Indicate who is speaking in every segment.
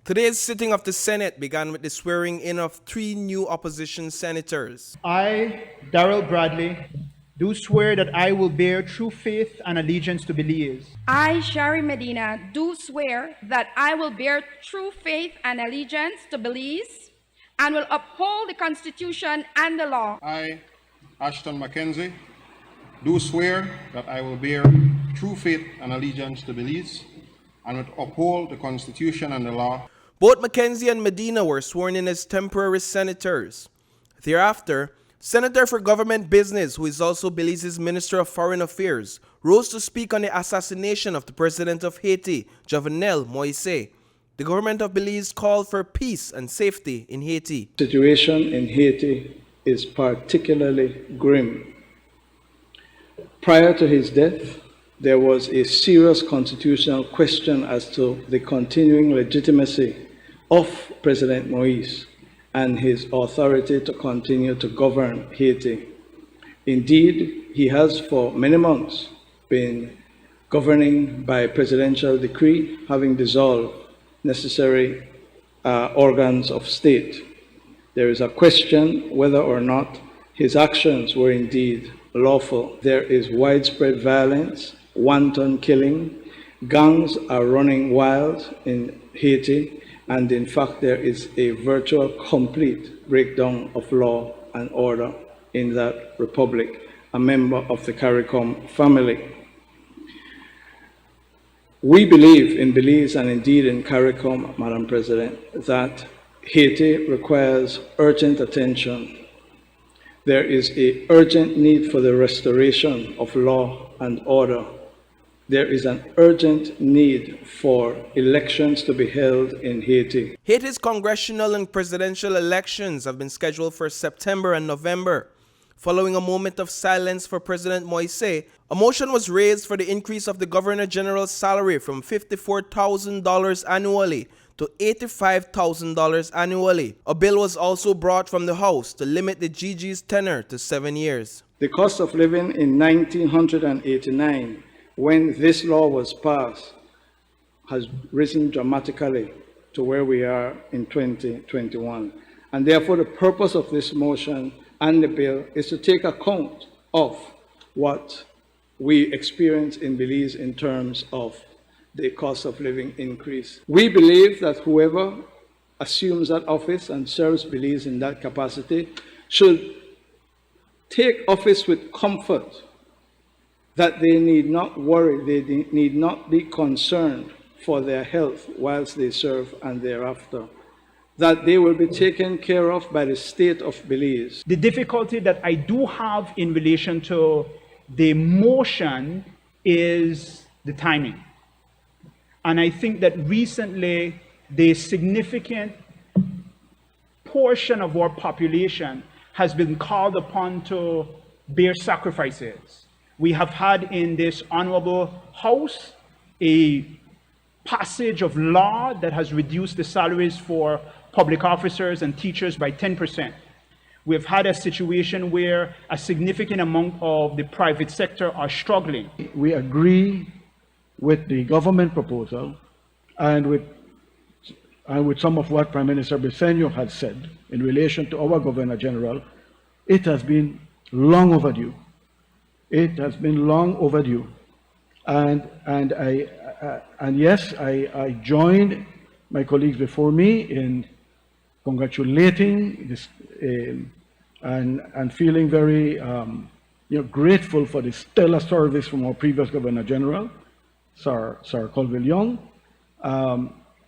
Speaker 1: Today's sitting of the Senate began with the swearing in of 3 new opposition senators.
Speaker 2: I, Darrell Bradley, do swear that I will bear true faith and allegiance to Belize,
Speaker 3: I, Shari Medina, do swear that I will bear true faith and allegiance to Belize and will uphold the Constitution and the law.
Speaker 4: I, Ashton Mackenzie, do swear that I will bear true faith and allegiance to Belize and will uphold the Constitution and the law.
Speaker 1: Both Mackenzie and Medina were sworn in as temporary senators. Thereafter, Senator for Government Business, who is also Belize's Minister of Foreign Affairs, rose to speak on the assassination of the President of Haiti, Jovenel Moise. The government of Belize called for peace and safety in Haiti.
Speaker 5: The situation in Haiti is particularly grim. Prior to his death, there was a serious constitutional question as to the continuing legitimacy of President Moise and his authority to continue to govern Haiti. Indeed, he has for many months been governing by presidential decree, having dissolved necessary organs of state. There is a question whether or not his actions were indeed lawful. There is widespread violence, wanton killing, gangs are running wild in Haiti, and in fact there is a virtual complete breakdown of law and order in that republic, a member of the CARICOM family. We believe in Belize and indeed in CARICOM, Madam President, that Haiti requires urgent attention. There is an urgent need for the restoration of law and order. There is an urgent need for elections to be held in Haiti.
Speaker 1: Haiti's congressional and presidential elections have been scheduled for September and November. Following a moment of silence for President Moise, a motion was raised for the increase of the Governor General's salary from $54,000 annually to $85,000 annually. A bill was also brought from the House to limit the GG's tenure to 7 years.
Speaker 5: The cost of living in 1989, when this law was passed, has risen dramatically to where we are in 2021. And therefore, the purpose of this motion and the bill is to take account of what we experience in Belize in terms of the cost of living increase. We believe that whoever assumes that office and serves Belize in that capacity should take office with comfort, that they need not worry, they need not be concerned for their health whilst they serve and thereafter, that they will be taken care of by the state of Belize.
Speaker 2: The difficulty that I do have in relation to the motion is the timing. And I think that recently the significant portion of our population has been called upon to bear sacrifices. We have had in this honorable House a passage of law that has reduced the salaries for public officers and teachers by 10%. We've had a situation where a significant amount of the private sector are struggling.
Speaker 6: We agree with the government proposal and with some of what Prime Minister Briceño had said in relation to our Governor General. It has been long overdue. It has been long overdue. And yes, I joined my colleagues before me in congratulating this and feeling very grateful for the stellar service from our previous Governor General, Sir Colville Young.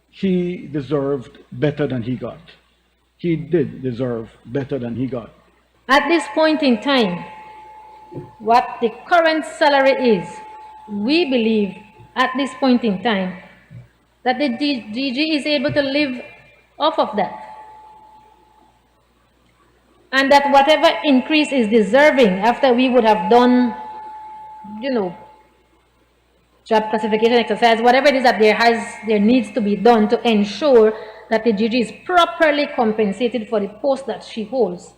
Speaker 6: He deserved better than he got. He did deserve better than he got.
Speaker 7: At this point in time, what the current salary is, we believe at this point in time that the DG is able to live off of that. And that whatever increase is deserving after we would have done, job classification exercise, whatever it is that there needs to be done to ensure that the DG is properly compensated for the post that she holds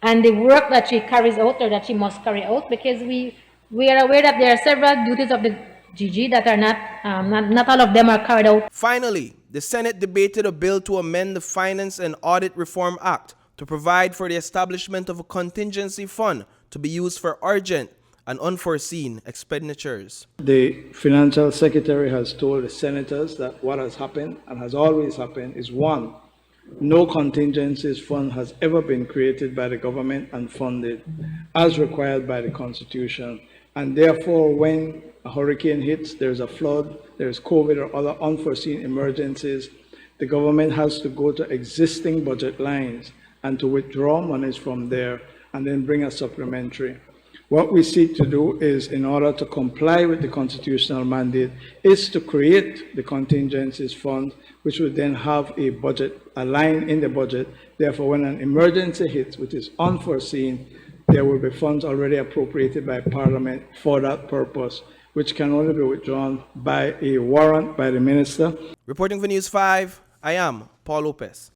Speaker 7: and the work that she carries out or that she must carry out, because we are aware that there are several duties of the GG that are not all of them are carried out.
Speaker 1: Finally, the Senate debated a bill to amend the Finance and Audit Reform Act to provide for the establishment of a contingency fund to be used for urgent and unforeseen expenditures.
Speaker 5: The financial secretary has told the senators that what has happened and has always happened is, one, no contingencies fund has ever been created by the government and funded as required by the Constitution. And therefore, when a hurricane hits, there's a flood, there's COVID or other unforeseen emergencies, the government has to go to existing budget lines and to withdraw monies from there and then bring a supplementary. What we seek to do is, in order to comply with the constitutional mandate, is to create the contingencies fund, which would then have a budget, a line in the budget. Therefore, when an emergency hits, which is unforeseen, there will be funds already appropriated by Parliament for that purpose, which can only be withdrawn by a warrant by the minister.
Speaker 1: Reporting for News 5, I am Paul Lopez.